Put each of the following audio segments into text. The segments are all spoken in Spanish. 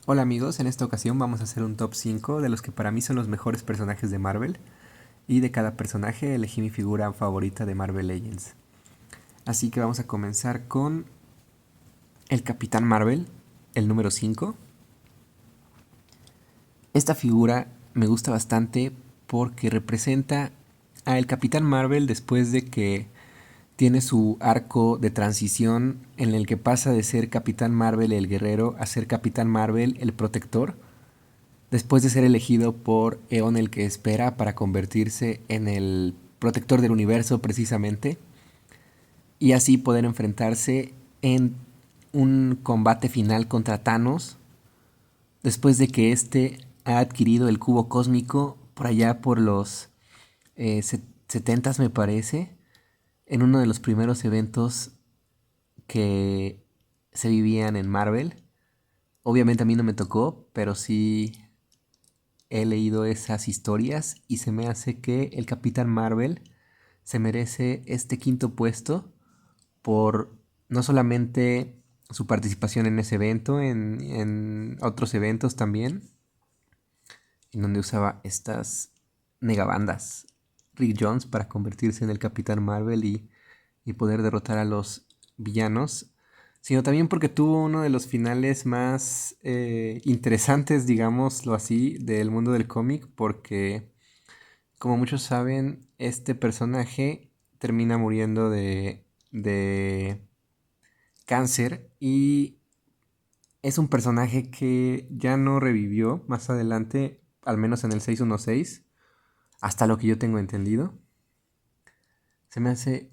Hola amigos, en esta ocasión vamos a hacer un top 5 de los que para mí son los mejores personajes de Marvel y de cada personaje elegí mi figura favorita de Marvel Legends. Así que vamos a comenzar con el Capitán Marvel, el número 5. Esta figura me gusta bastante porque representa a el Capitán Marvel después de que tiene su arco de transición en el que pasa de ser Capitán Marvel el guerrero a ser Capitán Marvel el protector, después de ser elegido por Eon el que espera para convertirse en el protector del universo precisamente, y así poder enfrentarse en un combate final contra Thanos, después de que éste ha adquirido el cubo cósmico por allá por los 70 me parece, en uno de los primeros eventos que se vivían en Marvel. Obviamente a mí no me tocó, pero sí he leído esas historias y se me hace que el Capitán Marvel se merece este quinto puesto por no solamente su participación en ese evento, en otros eventos también, en donde usaba estas megabandas Rick Jones para convertirse en el Capitán Marvel y poder derrotar a los villanos, sino también porque tuvo uno de los finales más interesantes, digámoslo así, del mundo del cómic, porque como muchos saben, este personaje termina muriendo de cáncer y es un personaje que ya no revivió más adelante, al menos en el 616, hasta lo que yo tengo entendido. Se me hace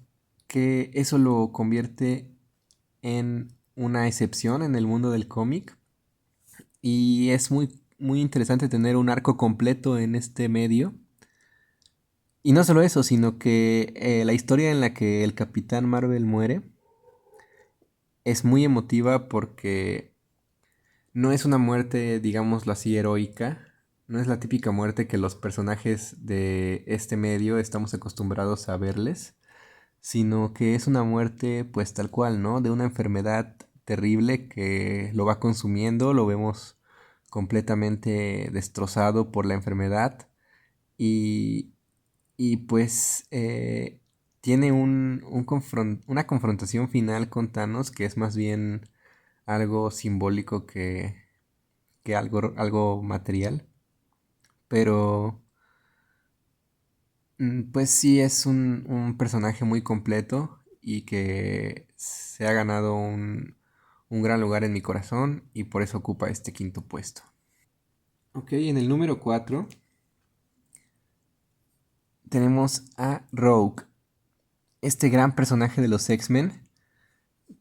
que eso lo convierte en una excepción en el mundo del cómic y es muy interesante tener un arco completo en este medio. Y no solo eso, sino que la historia en la que el Capitán Marvel muere es muy emotiva porque no es una muerte, digámoslo así, heroica. No es la típica muerte que los personajes de este medio estamos acostumbrados a verles, sino que es una muerte pues tal cual, ¿no? De una enfermedad terrible que lo va consumiendo, lo vemos completamente destrozado por la enfermedad y, y pues tiene una confrontación final con Thanos que es más bien algo simbólico que algo material, pero pues sí, es un personaje muy completo y que se ha ganado un gran lugar en mi corazón y por eso ocupa este quinto puesto. Ok, en el número 4 tenemos a Rogue, este gran personaje de los X-Men,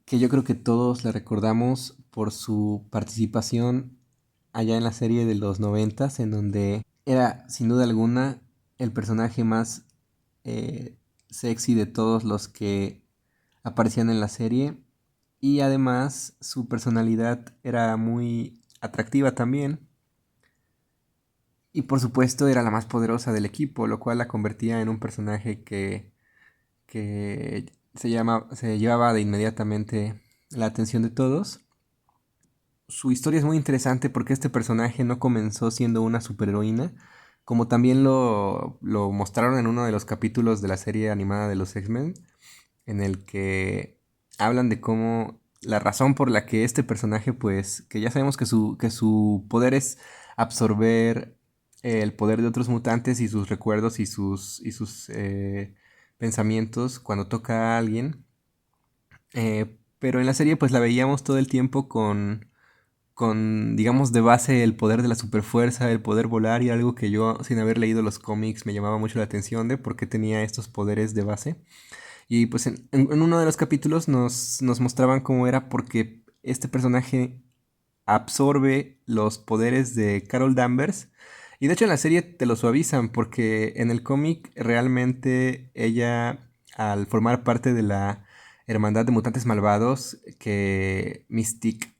que yo creo que todos le recordamos por su participación allá en la serie de los noventas, en donde era sin duda alguna el personaje más eh, sexy de todos los que aparecían en la serie y además su personalidad era muy atractiva también y por supuesto era la más poderosa del equipo, lo cual la convertía en un personaje que se llevaba de inmediatamente la atención de todos. Su historia es muy interesante porque este personaje no comenzó siendo una superheroína, como también lo mostraron en uno de los capítulos de la serie animada de los X-Men, en el que hablan de cómo la razón por la que este personaje, pues, que ya sabemos que su poder es absorber el poder de otros mutantes y sus recuerdos y sus pensamientos cuando toca a alguien. Pero en la serie, pues, la veíamos todo el tiempo con, digamos, de base el poder de la superfuerza, el poder volar y algo que yo, sin haber leído los cómics, me llamaba mucho la atención de por qué tenía estos poderes de base. Y pues en uno de los capítulos nos mostraban cómo era porque este personaje absorbe los poderes de Carol Danvers. Y de hecho en la serie te lo suavizan porque en el cómic realmente ella, al formar parte de la Hermandad de Mutantes Malvados que Mystique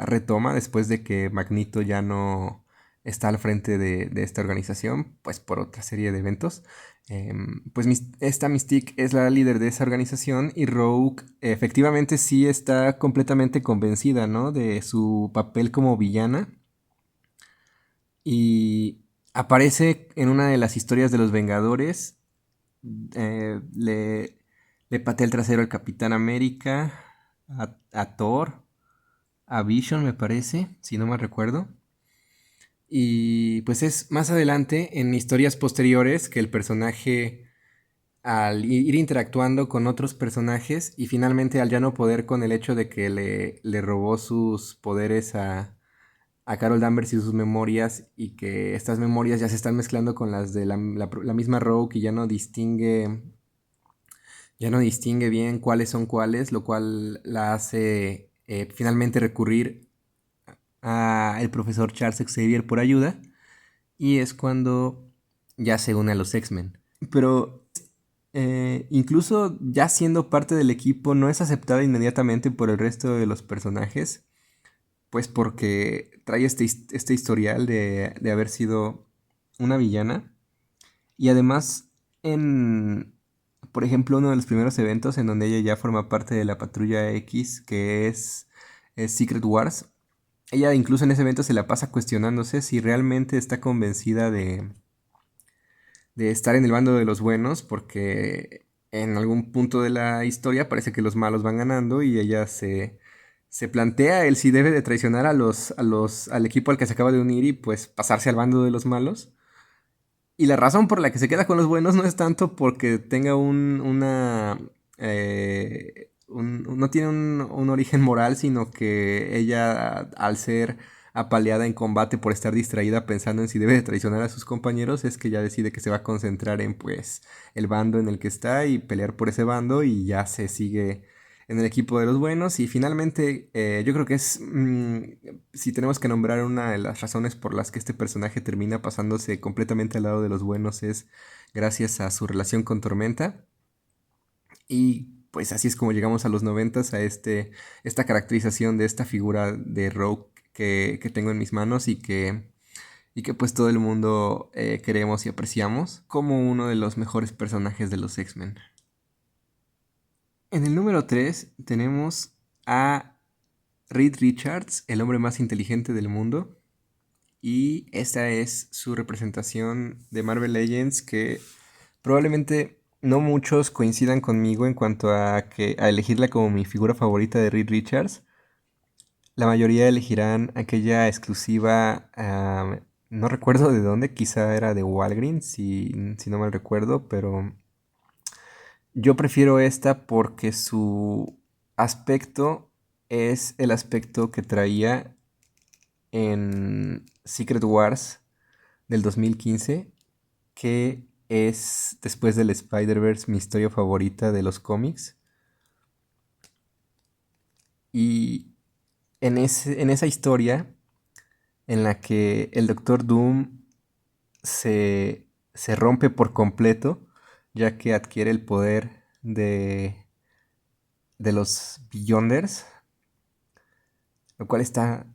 retoma después de que Magneto ya no está al frente de esta organización, pues por otra serie de eventos. Pues esta Mystique es la líder de esa organización y Rogue efectivamente sí está completamente convencida, ¿no? De su papel como villana y aparece en una de las historias de los Vengadores. eh, le, le patea el trasero al Capitán América, a Thor, a Vision me parece, si no mal recuerdo. Y pues es más adelante, en historias posteriores, que el personaje, al ir interactuando con otros personajes y finalmente al ya no poder con el hecho de que le robó sus poderes a Carol Danvers y sus memorias y que estas memorias ya se están mezclando con las de la misma Rogue y ya no distingue bien cuáles son cuáles, lo cual la hace finalmente recurrir a el profesor Charles Xavier por ayuda y es cuando ya se une a los X-Men. Pero incluso ya siendo parte del equipo no es aceptada inmediatamente por el resto de los personajes, pues porque trae este historial de haber sido una villana y además en, por ejemplo, uno de los primeros eventos en donde ella ya forma parte de la Patrulla X, que es Secret Wars, ella incluso en ese evento se la pasa cuestionándose si realmente está convencida de estar en el bando de los buenos, porque en algún punto de la historia parece que los malos van ganando y ella se plantea el si debe de traicionar al equipo al que se acaba de unir y pues pasarse al bando de los malos. Y la razón por la que se queda con los buenos no es tanto porque tenga no tiene un origen moral, sino que ella, al ser apaleada en combate por estar distraída pensando en si debe de traicionar a sus compañeros, es que ya decide que se va a concentrar en pues el bando en el que está y pelear por ese bando y ya se sigue en el equipo de los buenos y finalmente yo creo que si tenemos que nombrar una de las razones por las que este personaje termina pasándose completamente al lado de los buenos es gracias a su relación con Tormenta y pues así es como llegamos a los noventas a esta caracterización de esta figura de Rogue que tengo en mis manos y que pues todo el mundo queremos y apreciamos como uno de los mejores personajes de los X-Men. En el número 3 tenemos a Reed Richards, el hombre más inteligente del mundo. Y esta es su representación de Marvel Legends que probablemente no muchos coincidan conmigo en cuanto a elegirla como mi figura favorita de Reed Richards. La mayoría elegirán aquella exclusiva, no recuerdo de dónde, quizá era de Walgreens, si no mal recuerdo, pero yo prefiero esta porque su aspecto es el aspecto que traía en Secret Wars del 2015, que es después del Spider-Verse mi historia favorita de los cómics. Y en esa historia en la que el Doctor Doom se rompe por completo, ya que adquiere el poder de los Beyonders, lo cual está,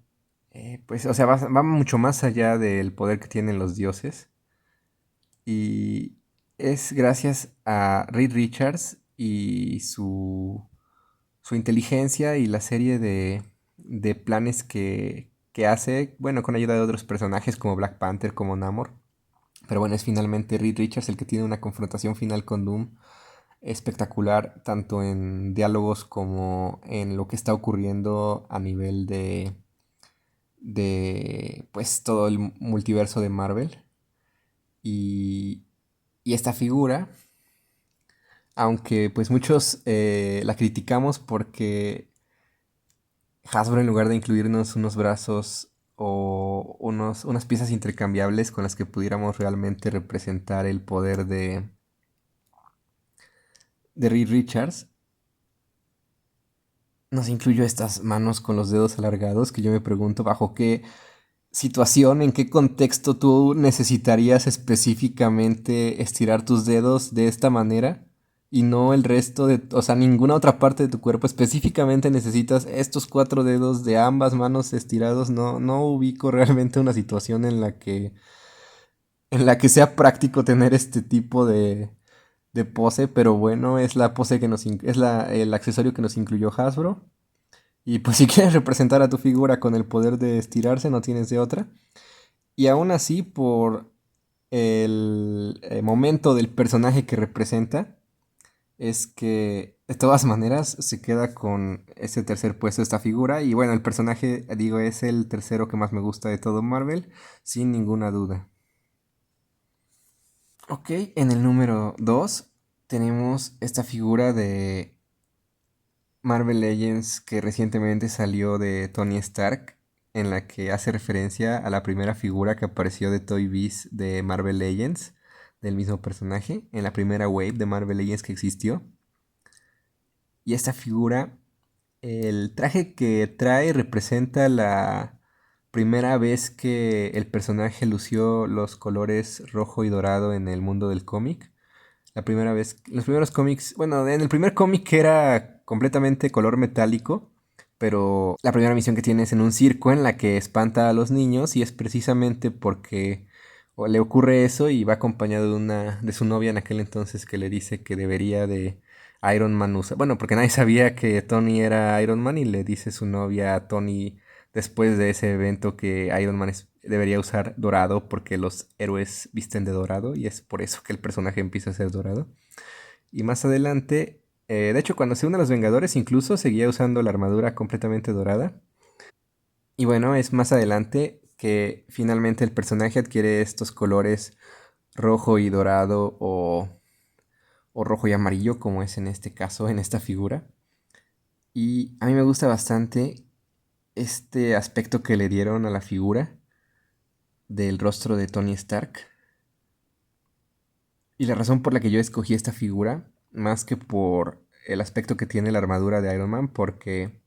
pues, o sea, va mucho más allá del poder que tienen los dioses. Y es gracias a Reed Richards y su inteligencia y la serie de planes que hace, bueno, con ayuda de otros personajes como Black Panther, como Namor. Pero bueno, es finalmente Reed Richards el que tiene una confrontación final con Doom espectacular, tanto en diálogos como en lo que está ocurriendo a nivel de pues todo el multiverso de Marvel. Y, y esta figura, aunque pues muchos la criticamos porque Hasbro en lugar de incluirnos unos brazos o unas piezas intercambiables con las que pudiéramos realmente representar el poder de Reed Richards, nos incluyó estas manos con los dedos alargados que yo me pregunto bajo qué situación, en qué contexto tú necesitarías específicamente estirar tus dedos de esta manera y no el resto de, o sea, ninguna otra parte de tu cuerpo. Específicamente necesitas estos cuatro dedos de ambas manos estirados. No, no ubico realmente una situación en la que sea práctico tener este tipo de pose, pero bueno, es la pose que es el accesorio que nos incluyó Hasbro. Y pues si quieres representar a tu figura con el poder de estirarse, no tienes de otra. Y aún así, por el momento del personaje que representa, es que de todas maneras se queda con ese tercer puesto esta figura. Y bueno, el personaje, digo, es el tercero que más me gusta de todo Marvel, sin ninguna duda. Ok, en el número 2 tenemos esta figura de Marvel Legends que recientemente salió de Tony Stark, en la que hace referencia a la primera figura que apareció de Toy Biz de Marvel Legends, del mismo personaje, en la primera wave de Marvel Legends que existió. Y esta figura, el traje que trae representa la primera vez que el personaje lució los colores rojo y dorado en el mundo del cómic. La primera vez, los primeros cómics, bueno, en el primer cómic era completamente color metálico, pero la primera misión que tiene es en un circo en la que espanta a los niños y es precisamente porque le ocurre eso y va acompañado de su novia en aquel entonces que le dice que debería de Iron Man usar, bueno, porque nadie sabía que Tony era Iron Man y le dice su novia a Tony después de ese evento que Iron Man debería usar dorado porque los héroes visten de dorado y es por eso que el personaje empieza a ser dorado. Y más adelante, de hecho cuando se une a los Vengadores incluso seguía usando la armadura completamente dorada. Y bueno, es más adelante que finalmente el personaje adquiere estos colores rojo y dorado o rojo y amarillo como es en este caso, en esta figura. Y a mí me gusta bastante este aspecto que le dieron a la figura del rostro de Tony Stark. Y la razón por la que yo escogí esta figura, más que por el aspecto que tiene la armadura de Iron Man, porque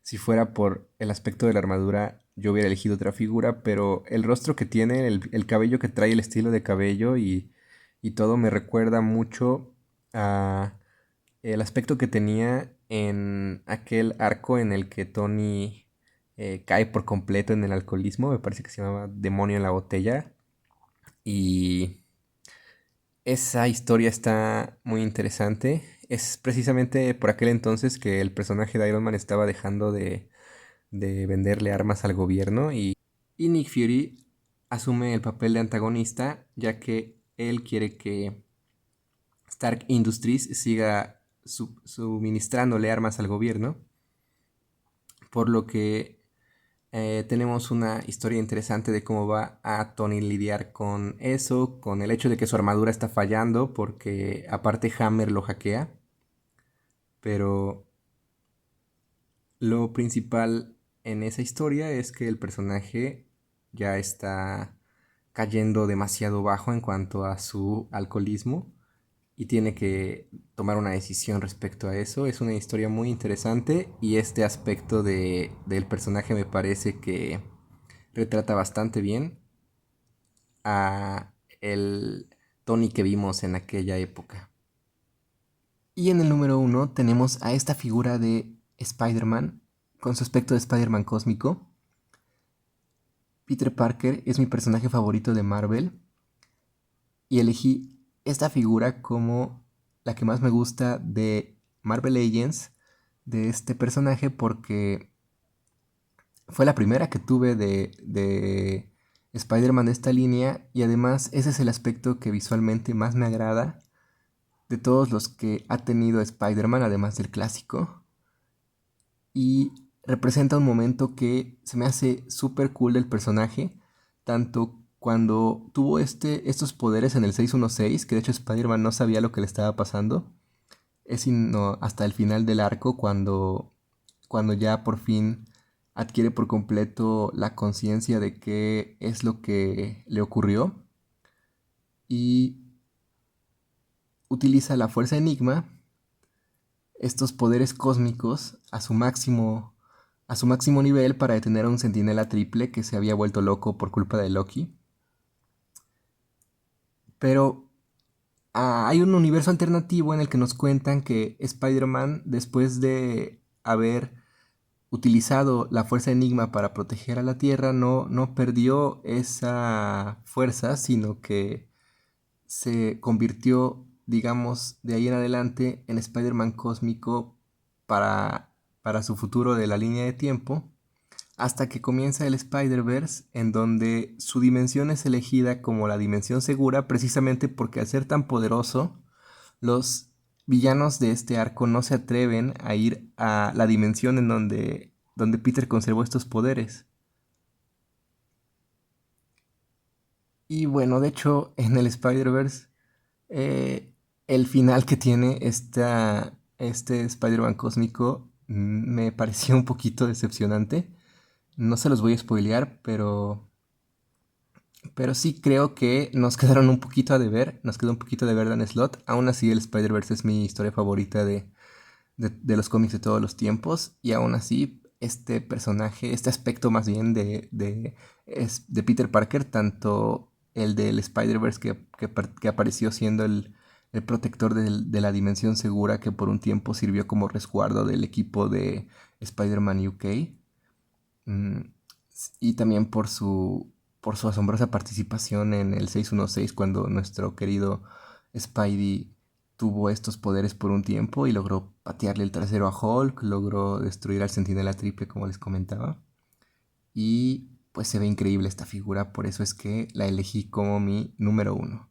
si fuera por el aspecto de la armadura, yo hubiera elegido otra figura, pero el rostro que tiene, el cabello que trae, el estilo de cabello y todo me recuerda mucho a el aspecto que tenía en aquel arco en el que Tony cae por completo en el alcoholismo, me parece que se llamaba Demonio en la botella, y esa historia está muy interesante. Es precisamente por aquel entonces que el personaje de Iron Man estaba dejando de venderle armas al gobierno y Nick Fury asume el papel de antagonista ya que él quiere que Stark Industries siga suministrándole armas al gobierno, por lo que tenemos una historia interesante de cómo va a Tony lidiar con eso, con el hecho de que su armadura está fallando porque aparte Hammer lo hackea, pero lo principal en esa historia es que el personaje ya está cayendo demasiado bajo en cuanto a su alcoholismo y tiene que tomar una decisión respecto a eso. Es una historia muy interesante y este aspecto del personaje me parece que retrata bastante bien a el Tony que vimos en aquella época. Y en el número uno tenemos a esta figura de Spider-Man con su aspecto de Spider-Man cósmico. Peter Parker es mi personaje favorito de Marvel y elegí esta figura como la que más me gusta de Marvel Legends de este personaje porque fue la primera que tuve de Spider-Man de esta línea y además ese es el aspecto que visualmente más me agrada de todos los que ha tenido Spider-Man, además del clásico. Y representa un momento que se me hace súper cool del personaje, tanto cuando tuvo estos poderes en el 616, que de hecho Spider-Man no sabía lo que le estaba pasando, es sino hasta el final del arco cuando ya por fin adquiere por completo la conciencia de qué es lo que le ocurrió y utiliza la fuerza Enigma, estos poderes cósmicos a su máximo nivel para detener a un centinela triple que se había vuelto loco por culpa de Loki. Pero Hay un universo alternativo en el que nos cuentan que Spider-Man, después de haber utilizado la fuerza Enigma para proteger a la Tierra, no perdió esa fuerza, sino que se convirtió, digamos, de ahí en adelante en Spider-Man cósmico para, para su futuro de la línea de tiempo, hasta que comienza el Spider-Verse, en donde su dimensión es elegida como la dimensión segura, precisamente porque al ser tan poderoso, los villanos de este arco no se atreven a ir a la dimensión en donde Peter conservó estos poderes. Y bueno, de hecho, en el Spider-Verse, eh, el final que tiene este Spider-Man cósmico me pareció un poquito decepcionante. No se los voy a spoilear, pero sí creo que nos quedaron un poquito a deber. Nos quedó un poquito de ver Dan Slott. Aún así, el Spider-Verse es mi historia favorita de los cómics de todos los tiempos. Y aún así, este personaje, este aspecto más bien de Peter Parker, tanto el del Spider-Verse que apareció siendo el protector de la dimensión segura que por un tiempo sirvió como resguardo del equipo de Spider-Man UK. mm, y también por su asombrosa participación en el 616 cuando nuestro querido Spidey tuvo estos poderes por un tiempo y logró patearle el trasero a Hulk, logró destruir al Centinela Triple como les comentaba. Y pues se ve increíble esta figura, por eso es que la elegí como mi número uno.